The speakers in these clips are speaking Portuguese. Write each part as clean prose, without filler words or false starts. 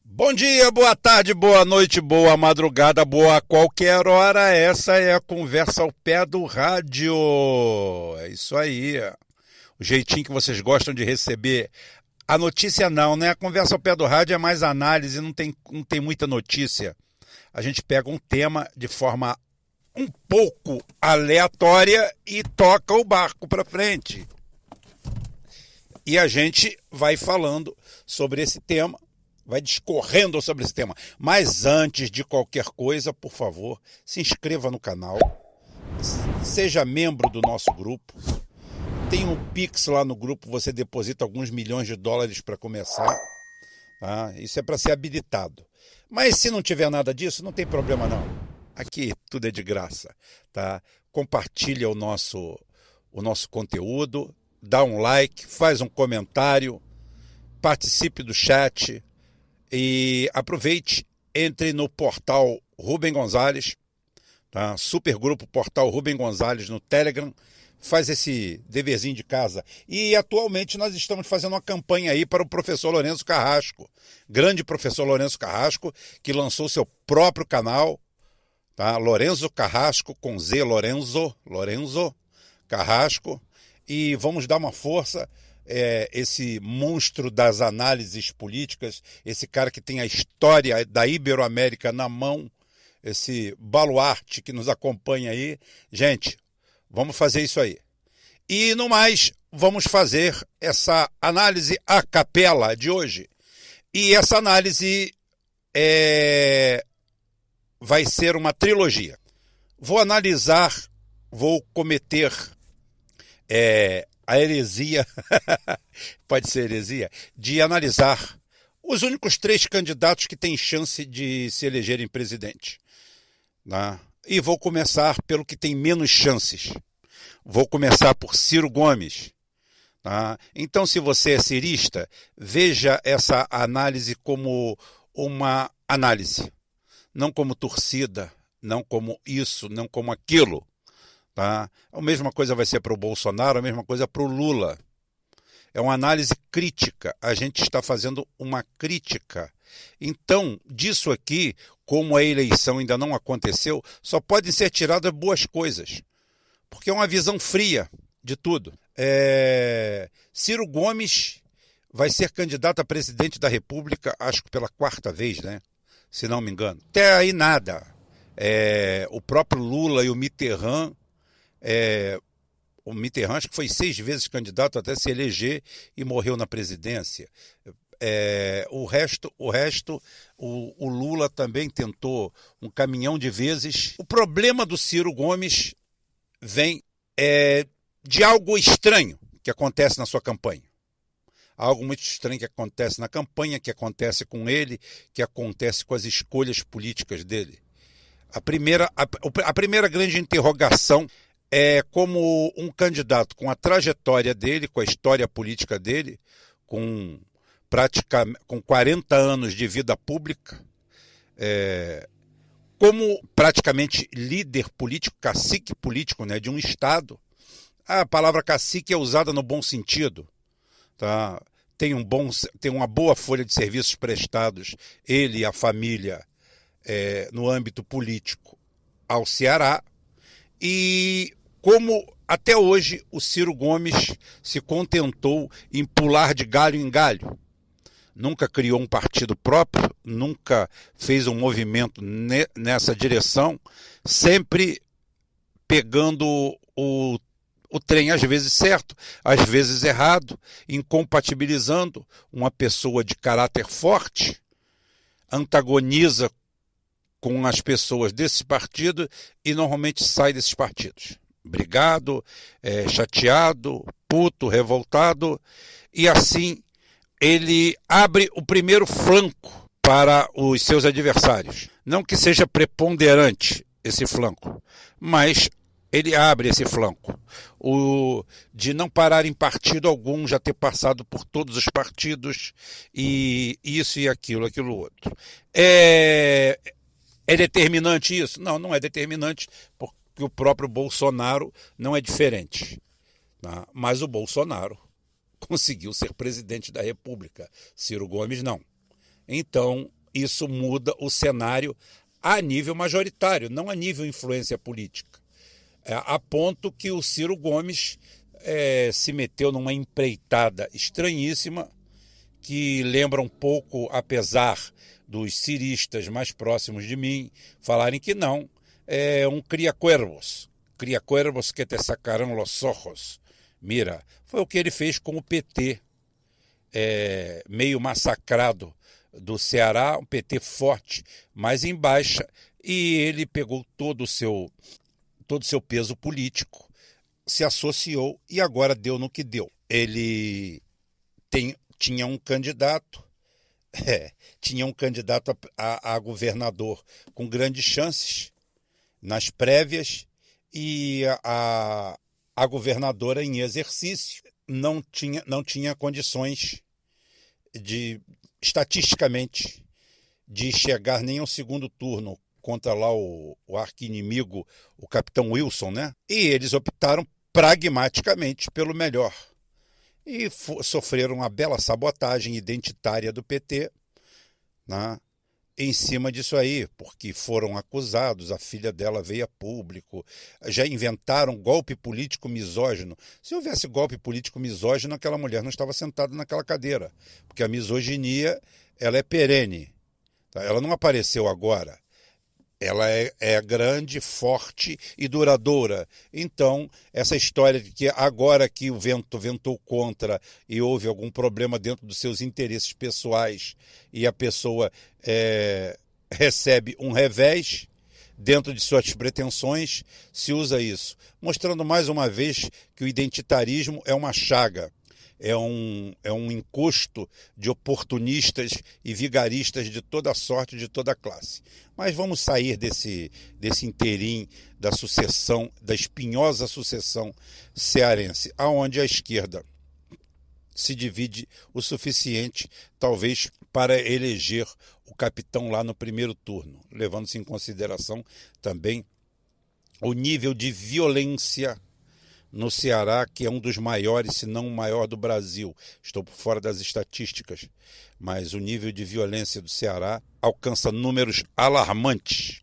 Bom dia, boa tarde, boa noite, boa madrugada, boa qualquer hora. Essa é a conversa ao pé do rádio. É isso aí. O jeitinho que vocês gostam de receber a notícia não, né? A conversa ao pé do rádio é mais análise, não tem muita notícia. A gente pega um tema de forma um pouco aleatória e toca o barco para frente. E a gente vai falando sobre esse tema, vai discorrendo sobre esse tema. Mas antes de qualquer coisa, por favor, se inscreva no canal, seja membro do nosso grupo. Tem um Pix lá no grupo, você deposita alguns milhões de dólares para começar. Tá? Isso é para ser habilitado. Mas se não tiver nada disso, não tem problema não. Aqui tudo é de graça. Tá? Compartilha o nosso conteúdo, dá um like, faz um comentário, participe do chat e aproveite, entre no portal Rubem Gonzalez, tá? Supergrupo Portal Rubem Gonzalez no Telegram. Faz esse deverzinho de casa. E atualmente nós estamos fazendo uma campanha aí para o professor Lourenço Carrasco, grande professor Lourenço Carrasco, que lançou seu próprio canal, tá? Lourenço Carrasco com Z, Lourenço Carrasco, e vamos dar uma força, esse monstro das análises políticas, esse cara que tem a história da Iberoamérica na mão, esse baluarte que nos acompanha aí. Gente, vamos fazer isso aí. E no mais, vamos fazer essa análise a capela de hoje. E essa análise vai ser uma trilogia. Vou cometer a heresia, pode ser heresia, de analisar os únicos 3 candidatos que têm chance de se elegerem presidente. Tá? E vou começar pelo que tem menos chances. Vou começar por Ciro Gomes. Tá? Então, se você é cirista, veja essa análise como uma análise. Não como torcida, não como isso, não como aquilo. Tá? A mesma coisa vai ser para o Bolsonaro, a mesma coisa para o Lula. É uma análise crítica. A gente está fazendo uma crítica. Então, disso aqui, como a eleição ainda não aconteceu, só podem ser tiradas boas coisas. Porque é uma visão fria de tudo. Ciro Gomes vai ser candidato a presidente da República, acho que pela 4ª vez, né? Se não me engano. Até aí nada. O próprio Lula e o Mitterrand, acho que foi 6 vezes candidato até se eleger e morreu na presidência. O resto, o Lula também tentou um caminhão de vezes. O problema do Ciro Gomes vem de algo estranho que acontece na sua campanha. Algo muito estranho que acontece na campanha, que acontece com ele, que acontece com as escolhas políticas dele. A primeira grande interrogação é como um candidato com a trajetória dele, com a história política dele, com 40 anos de vida pública, como praticamente líder político, cacique político, né, de um estado. A palavra cacique é usada no bom sentido. Tá? Tem uma boa folha de serviços prestados, ele e a família, no âmbito político ao Ceará. E como até hoje o Ciro Gomes se contentou em pular de galho em galho. Nunca criou um partido próprio, nunca fez um movimento nessa direção, sempre pegando o trem às vezes certo, às vezes errado, incompatibilizando. Uma pessoa de caráter forte, antagoniza com as pessoas desse partido e normalmente sai desses partidos. Brigado, chateado, puto, revoltado, e assim ele abre o primeiro flanco para os seus adversários. Não que seja preponderante esse flanco, mas ele abre esse flanco. De não parar em partido algum, já ter passado por todos os partidos, e isso e aquilo outro. É determinante isso? Não, não é determinante, porque o próprio Bolsonaro não é diferente. Tá? Mas o Bolsonaro conseguiu ser presidente da República. Ciro Gomes não. Então, isso muda o cenário a nível majoritário, não a nível influência política. A ponto que o Ciro Gomes se meteu numa empreitada estranhíssima, que lembra um pouco, apesar dos ciristas mais próximos de mim falarem que não, é um cria-cuervos que te sacarão los ojos. Mira, foi o que ele fez com o PT, meio massacrado do Ceará, um PT forte, mas em baixa, e ele pegou todo o seu peso político, se associou e agora deu no que deu. Ele tinha um candidato, a governador com grandes chances nas prévias, e a governadora em exercício não tinha condições estatisticamente, de chegar nem ao segundo turno contra lá o arqui-inimigo, o capitão Wilson, né? E eles optaram pragmaticamente pelo melhor. E sofreram uma bela sabotagem identitária do PT, né? Em cima disso aí, porque foram acusados, a filha dela veio a público, já inventaram golpe político misógino. Se houvesse golpe político misógino, aquela mulher não estava sentada naquela cadeira, porque a misoginia, ela é perene, tá? Ela não apareceu agora, ela é grande, forte e duradoura. Então, essa história de que agora que o vento ventou contra e houve algum problema dentro dos seus interesses pessoais e a pessoa recebe um revés dentro de suas pretensões, se usa isso, mostrando mais uma vez que o identitarismo é uma chaga. É um encosto de oportunistas e vigaristas de toda sorte, de toda classe. Mas vamos sair desse interim da sucessão, da espinhosa sucessão cearense, aonde a esquerda se divide o suficiente, talvez, para eleger o capitão lá no primeiro turno, levando-se em consideração também o nível de violência no Ceará, que é um dos maiores, se não o maior do Brasil. Estou por fora das estatísticas, mas o nível de violência do Ceará alcança números alarmantes.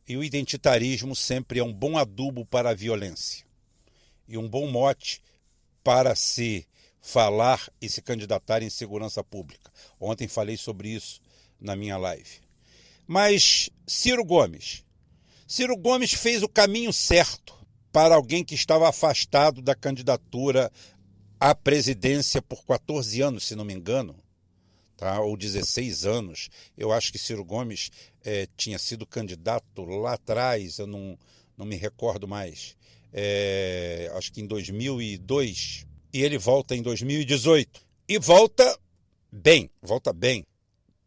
E o identitarismo sempre é um bom adubo para a violência e um bom mote para se falar e se candidatar em segurança pública. Ontem falei sobre isso na minha live. Mas Ciro Gomes fez o caminho certo para alguém que estava afastado da candidatura à presidência por 14 anos, se não me engano, tá? Ou 16 anos. Eu acho que Ciro Gomes tinha sido candidato lá atrás, eu não me recordo mais, acho que em 2002, e ele volta em 2018. E volta bem.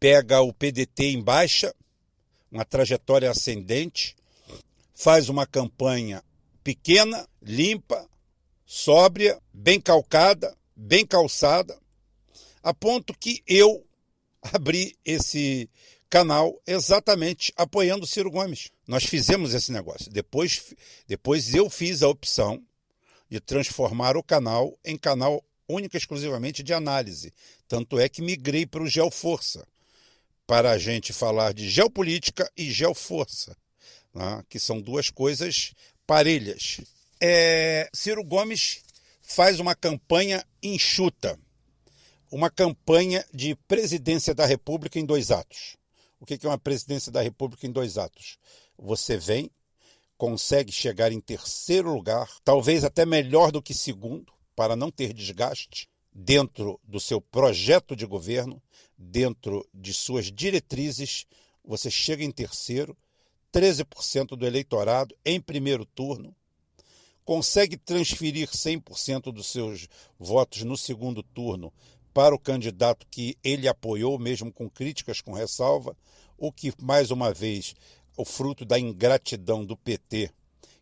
Pega o PDT em baixa, uma trajetória ascendente, faz uma campanha pequena, limpa, sóbria, bem calcada, bem calçada, a ponto que eu abri esse canal exatamente apoiando o Ciro Gomes. Nós fizemos esse negócio. Depois eu fiz a opção de transformar o canal em canal única e exclusivamente de análise. Tanto é que migrei para o Geoforça, para a gente falar de geopolítica e geoforça, né? Que são duas coisas parelhas. Ciro Gomes faz uma campanha enxuta, uma campanha de presidência da República em 2 atos. O que é uma presidência da República em 2 atos? Você vem, consegue chegar em 3º lugar, talvez até melhor do que 2º, para não ter desgaste, dentro do seu projeto de governo, dentro de suas diretrizes, você chega em 3º, 13% do eleitorado em primeiro turno, consegue transferir 100% dos seus votos no segundo turno para o candidato que ele apoiou, mesmo com críticas, com ressalva, o que, mais uma vez, o fruto da ingratidão do PT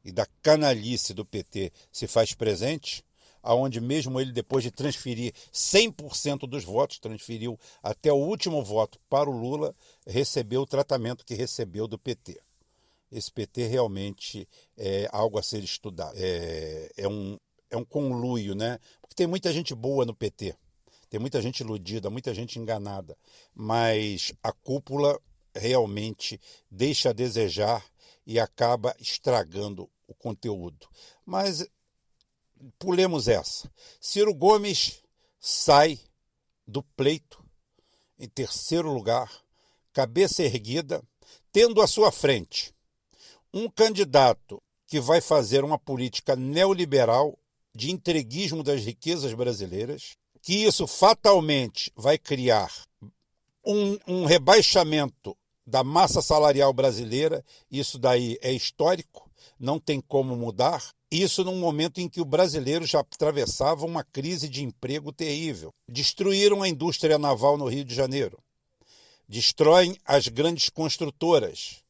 e da canalice do PT se faz presente, aonde mesmo ele, depois de transferir 100% dos votos, transferiu até o último voto para o Lula, recebeu o tratamento que recebeu do PT. Esse PT realmente é algo a ser estudado. é um conluio, né? Porque tem muita gente boa no PT, tem muita gente iludida, muita gente enganada, mas a cúpula realmente deixa a desejar e acaba estragando o conteúdo. Mas pulemos essa. Ciro Gomes sai do pleito em terceiro lugar, cabeça erguida, tendo à sua frente um candidato que vai fazer uma política neoliberal de entreguismo das riquezas brasileiras, que isso fatalmente vai criar um rebaixamento da massa salarial brasileira. Isso daí é histórico, não tem como mudar. Isso num momento em que o brasileiro já atravessava uma crise de emprego terrível. Destruíram a indústria naval no Rio de Janeiro. Destroem as grandes construtoras.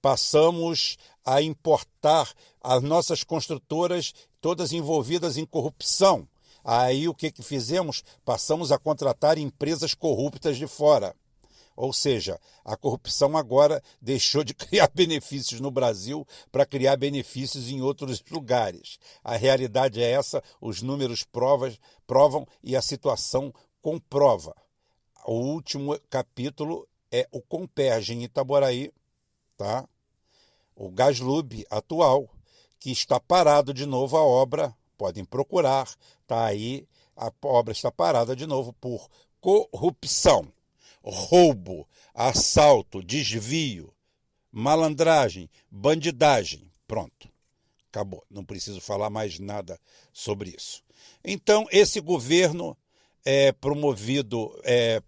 Passamos a importar as nossas construtoras, todas envolvidas em corrupção. Aí o que fizemos? Passamos a contratar empresas corruptas de fora. Ou seja, a corrupção agora deixou de criar benefícios no Brasil para criar benefícios em outros lugares. A realidade é essa, os números provam e a situação comprova. O último capítulo é o Comperj em Itaboraí, tá? O Gaslub atual, que está parado de novo a obra, podem procurar, tá aí, a obra está parada de novo por corrupção, roubo, assalto, desvio, malandragem, bandidagem. Pronto, acabou, não preciso falar mais nada sobre isso. Então, esse governo é promovido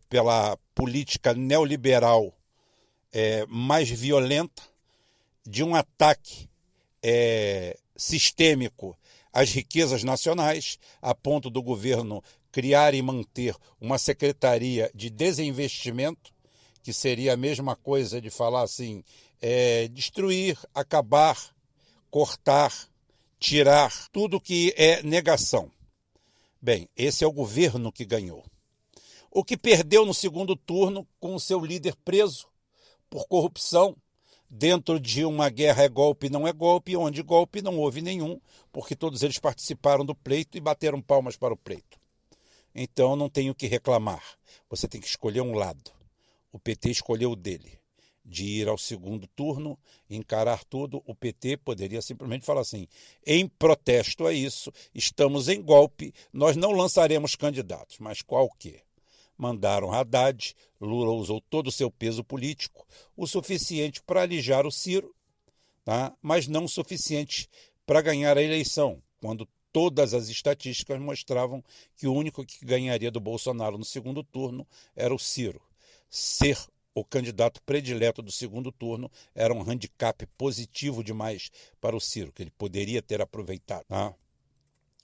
pela política neoliberal mais violenta, de um ataque sistêmico às riquezas nacionais, a ponto do governo criar e manter uma secretaria de desinvestimento, que seria a mesma coisa de falar assim, destruir, acabar, cortar, tirar, tudo que é negação. Bem, esse é o governo que ganhou. O que perdeu no segundo turno com o seu líder preso por corrupção, dentro de uma guerra é golpe, não é golpe, onde golpe não houve nenhum, porque todos eles participaram do pleito e bateram palmas para o pleito. Então não tem o que reclamar, você tem que escolher um lado. O PT escolheu o dele, de ir ao segundo turno, encarar tudo. O PT poderia simplesmente falar assim, em protesto a isso, estamos em golpe, nós não lançaremos candidatos, mas qual que? Mandaram Haddad, Lula usou todo o seu peso político, o suficiente para alijar o Ciro, tá? Mas não o suficiente para ganhar a eleição, quando todas as estatísticas mostravam que o único que ganharia do Bolsonaro no segundo turno era o Ciro. Ser o candidato predileto do segundo turno era um handicap positivo demais para o Ciro, que ele poderia ter aproveitado, tá?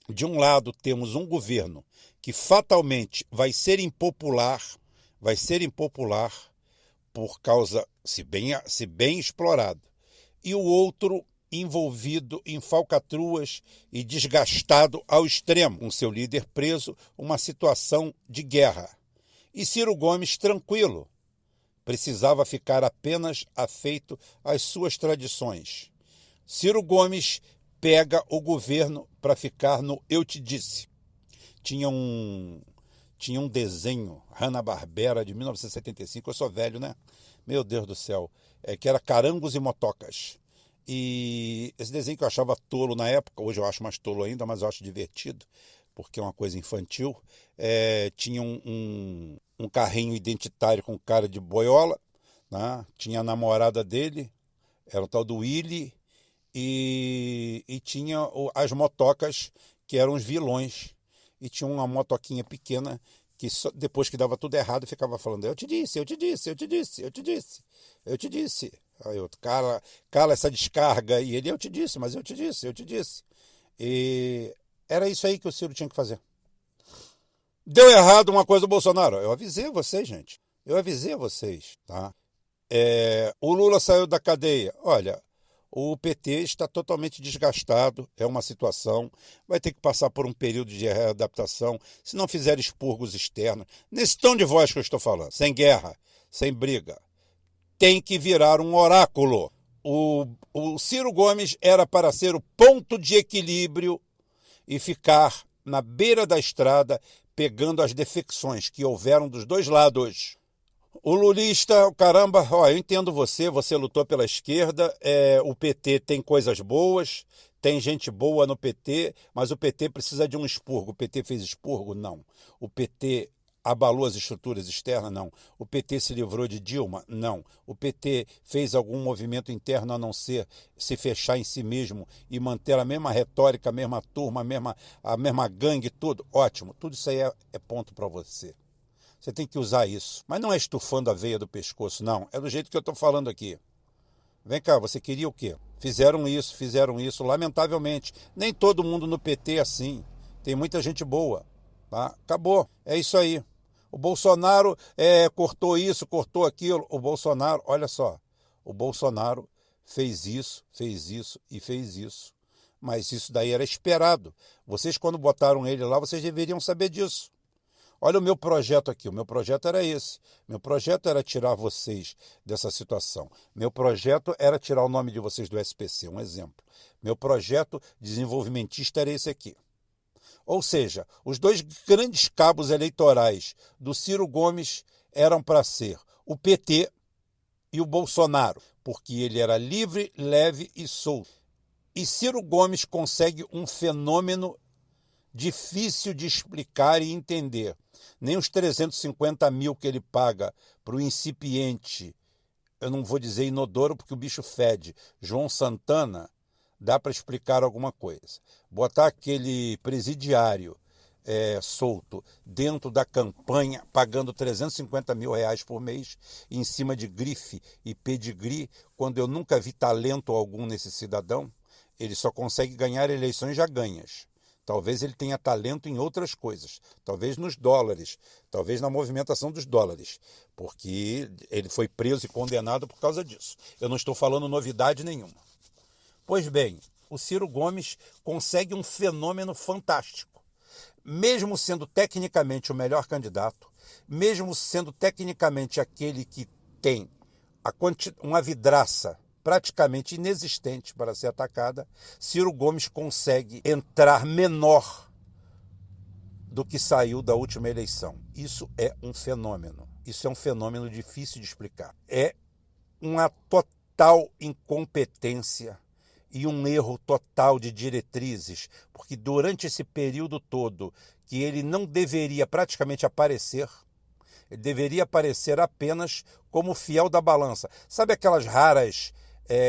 De um lado, temos um governo que fatalmente vai ser impopular por causa, se bem explorado, e o outro envolvido em falcatruas e desgastado ao extremo, com seu líder preso, uma situação de guerra. E Ciro Gomes tranquilo, precisava ficar apenas afeito às suas tradições. Ciro Gomes pega o governo para ficar no Eu Te Disse. Tinha um desenho, Hanna-Barbera, de 1975, eu sou velho, né? Meu Deus do céu, que era Carangos e Motocas. E esse desenho que eu achava tolo na época, hoje eu acho mais tolo ainda, mas eu acho divertido, porque é uma coisa infantil. Tinha um carrinho identitário com cara de boiola, né? Tinha a namorada dele, era o tal do Willy, e tinha as motocas, que eram os vilões. E tinha uma motoquinha pequena que depois que dava tudo errado ficava falando, eu te disse, eu te disse, eu te disse, eu te disse, eu te disse. Aí outro, cala essa descarga. E ele, eu te disse, mas eu te disse, eu te disse. E era isso aí que o Ciro tinha que fazer. Deu errado uma coisa do Bolsonaro. Eu avisei vocês, gente. Eu avisei vocês, tá? O Lula saiu da cadeia. Olha, o PT está totalmente desgastado, é uma situação, vai ter que passar por um período de readaptação, se não fizer expurgos externos, nesse tom de voz que eu estou falando, sem guerra, sem briga, tem que virar um oráculo. O Ciro Gomes era para ser o ponto de equilíbrio e ficar na beira da estrada pegando as defecções que houveram dos dois lados. O lulista, caramba, eu entendo você lutou pela esquerda, o PT tem coisas boas, tem gente boa no PT, mas o PT precisa de um expurgo. O PT fez expurgo? Não. O PT abalou as estruturas externas? Não. O PT se livrou de Dilma? Não. O PT fez algum movimento interno a não ser se fechar em si mesmo e manter a mesma retórica, a mesma turma, a mesma gangue, tudo? Ótimo. Tudo isso aí é ponto para você. Você tem que usar isso. Mas não é estufando a veia do pescoço, não. É do jeito que eu estou falando aqui. Vem cá, você queria o quê? Fizeram isso, lamentavelmente. Nem todo mundo no PT é assim. Tem muita gente boa. Tá? Acabou. É isso aí. O Bolsonaro cortou isso, cortou aquilo. O Bolsonaro, olha só. O Bolsonaro fez isso e fez isso. Mas isso daí era esperado. Vocês, quando botaram ele lá, vocês deveriam saber disso. Olha o meu projeto aqui, o meu projeto era esse. Meu projeto era tirar vocês dessa situação. Meu projeto era tirar o nome de vocês do SPC, um exemplo. Meu projeto desenvolvimentista era esse aqui. Ou seja, os dois grandes cabos eleitorais do Ciro Gomes eram para ser o PT e o Bolsonaro, porque ele era livre, leve e solto. E Ciro Gomes consegue um fenômeno difícil de explicar e entender. Nem os 350 mil que ele paga para o incipiente, eu não vou dizer inodoro porque o bicho fede, João Santana, dá para explicar alguma coisa. Botar aquele presidiário solto dentro da campanha, pagando 350 mil reais por mês, em cima de grife e pedigree, quando eu nunca vi talento algum nesse cidadão, ele só consegue ganhar eleições já ganhas. Talvez ele tenha talento em outras coisas, talvez nos dólares, talvez na movimentação dos dólares, porque ele foi preso e condenado por causa disso. Eu não estou falando novidade nenhuma. Pois bem, o Ciro Gomes consegue um fenômeno fantástico. Mesmo sendo tecnicamente o melhor candidato, mesmo sendo tecnicamente aquele que tem uma vidraça praticamente inexistente para ser atacada, Ciro Gomes consegue entrar menor do que saiu da última eleição. Isso é um fenômeno. Isso é um fenômeno difícil de explicar. É uma total incompetência e um erro total de diretrizes, porque durante esse período todo que ele não deveria praticamente aparecer, ele deveria aparecer apenas como fiel da balança. Sabe aquelas raras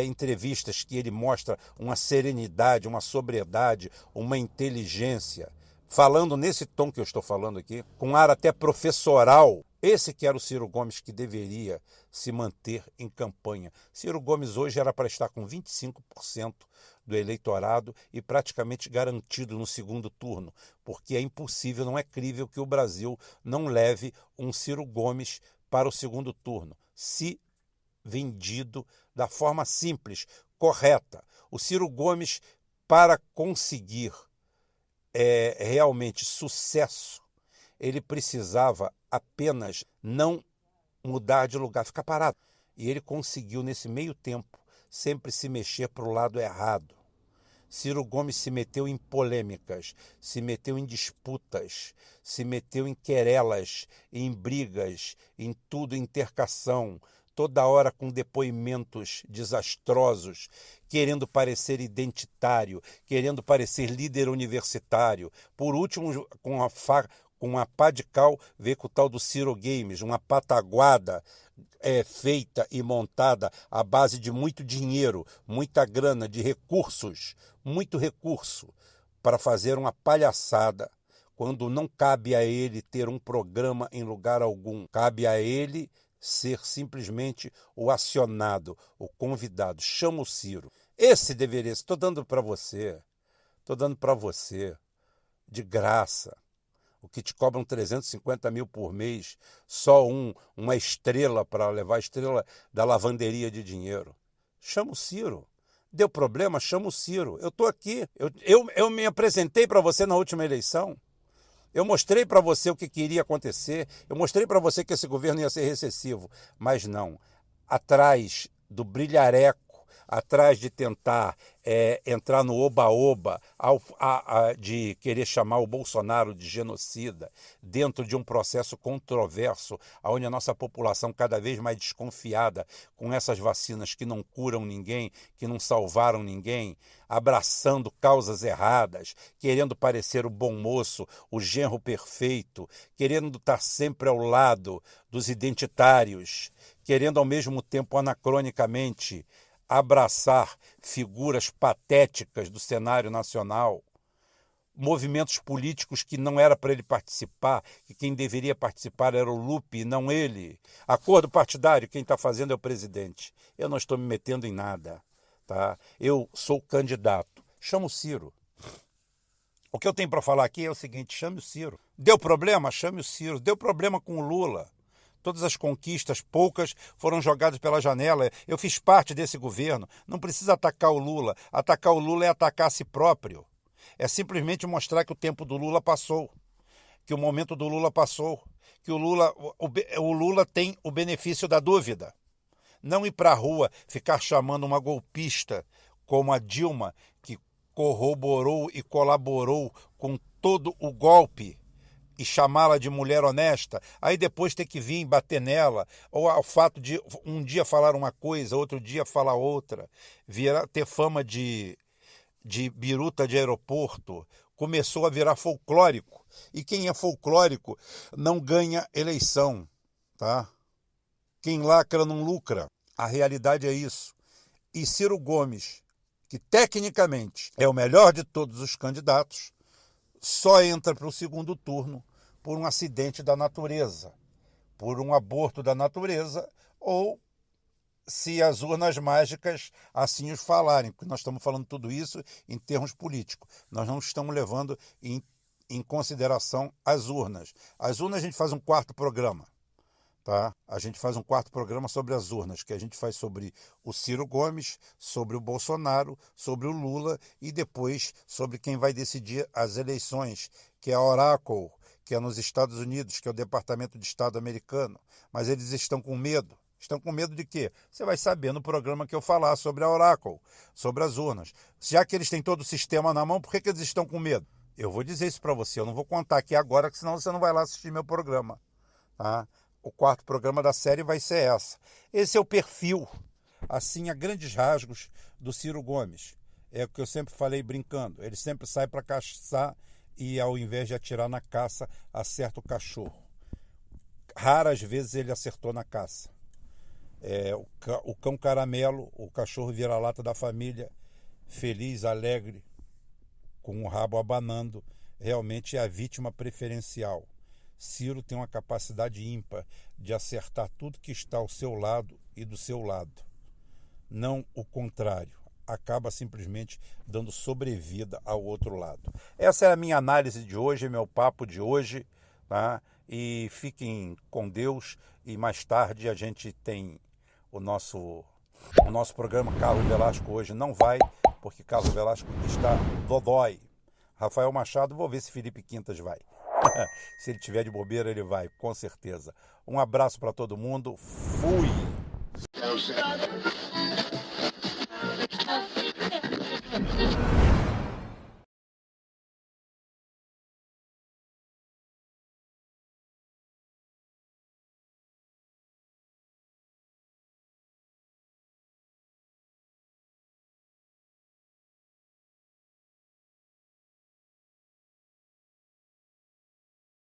entrevistas que ele mostra uma serenidade, uma sobriedade, uma inteligência, falando nesse tom que eu estou falando aqui, com ar até professoral? Esse que era o Ciro Gomes que deveria se manter em campanha. Ciro Gomes hoje era para estar com 25% do eleitorado e praticamente garantido no segundo turno, porque é impossível, não é crível que o Brasil não leve um Ciro Gomes para o segundo turno, se vendido da forma simples, correta. O Ciro Gomes, para conseguir realmente sucesso, ele precisava apenas não mudar de lugar, ficar parado. E ele conseguiu, nesse meio tempo, sempre se mexer para o lado errado. Ciro Gomes se meteu em polêmicas, se meteu em disputas, se meteu em querelas, em brigas, em tudo, intercação, toda hora com depoimentos desastrosos, querendo parecer identitário, querendo parecer líder universitário. Por último, com a pá de cal, veio com o tal do Ciro Games, uma pataguada feita e montada à base de muito dinheiro, muita grana, de recursos, muito recurso, para fazer uma palhaçada, quando não cabe a ele ter um programa em lugar algum. Cabe a ele ser simplesmente o acionado, o convidado. Chama o Ciro. Esse deveria, estou dando para você, de graça. O que te cobram 350 mil por mês, só uma estrela para levar a estrela da lavanderia de dinheiro. Chama o Ciro. Deu problema? Chama o Ciro. Eu estou aqui. Eu me apresentei para você na última eleição. Eu mostrei para você o que iria acontecer. Eu mostrei para você que esse governo ia ser recessivo. Mas não. Atrás do brilhareco, atrás de tentar entrar no oba-oba, de querer chamar o Bolsonaro de genocida, dentro de um processo controverso, onde a nossa população cada vez mais desconfiada com essas vacinas que não curam ninguém, que não salvaram ninguém, abraçando causas erradas, querendo parecer o bom moço, o genro perfeito, querendo estar sempre ao lado dos identitários, querendo ao mesmo tempo anacronicamente abraçar figuras patéticas do cenário nacional, movimentos políticos que não era para ele participar, que quem deveria participar era o Lupe e não ele. Acordo partidário, quem está fazendo é o presidente. Eu não estou me metendo em nada, tá? Eu sou candidato. Chama o Ciro. O que eu tenho para falar aqui é o seguinte: chame o Ciro. Deu problema? Chame o Ciro. Deu problema com o Lula. Todas as conquistas, poucas, foram jogadas pela janela. Eu fiz parte desse governo. Não precisa atacar o Lula. Atacar o Lula é atacar a si próprio. É simplesmente mostrar que o tempo do Lula passou, que o momento do Lula passou, que o Lula tem o benefício da dúvida. Não ir para a rua ficar chamando uma golpista como a Dilma, que corroborou e colaborou com todo o golpe, e chamá-la de mulher honesta, aí depois ter que vir bater nela, ou ao fato de um dia falar uma coisa, outro dia falar outra, ter fama de biruta de aeroporto, começou a virar folclórico. E quem é folclórico não ganha eleição, tá? Quem lacra não lucra. A realidade é isso. E Ciro Gomes, que tecnicamente é o melhor de todos os candidatos, só entra para o segundo turno por um acidente da natureza, por um aborto da natureza, ou se as urnas mágicas assim os falarem, porque nós estamos falando tudo isso em termos políticos. Nós não estamos levando em consideração as urnas. As urnas a gente faz um quarto programa, tá? A gente faz um quarto programa sobre as urnas, que a gente faz sobre o Ciro Gomes, sobre o Bolsonaro, sobre o Lula e depois sobre quem vai decidir as eleições, que é a Oracle, que é nos Estados Unidos, que é o Departamento de Estado americano. Mas eles estão com medo. Estão com medo de quê? Você vai saber no programa que eu falar sobre a Oracle, sobre as urnas. Já que eles têm todo o sistema na mão, por que eles estão com medo? Eu vou dizer isso para você, eu não vou contar aqui agora, que senão você não vai lá assistir meu programa, tá? O quarto programa da série vai ser essa. Esse é o perfil, assim, a grandes rasgos do Ciro Gomes. É o que eu sempre falei brincando. Ele sempre sai para caçar e, ao invés de atirar na caça, acerta o cachorro. Raras vezes ele acertou na caça. O cão caramelo, o cachorro vira-lata da família, feliz, alegre, com o rabo abanando, realmente é a vítima preferencial. Ciro tem uma capacidade ímpar de acertar tudo que está ao seu lado e do seu lado. Não o contrário. Acaba simplesmente dando sobrevida ao outro lado. Essa é a minha análise de hoje, meu papo de hoje, tá? E fiquem com Deus, e mais tarde a gente tem o nosso programa. Carlos Velasco hoje não vai, porque Carlos Velasco está dodói. Rafael Machado, vou ver se Felipe Quintas vai. Se ele tiver de bobeira, ele vai, com certeza. Um abraço para todo mundo. Fui!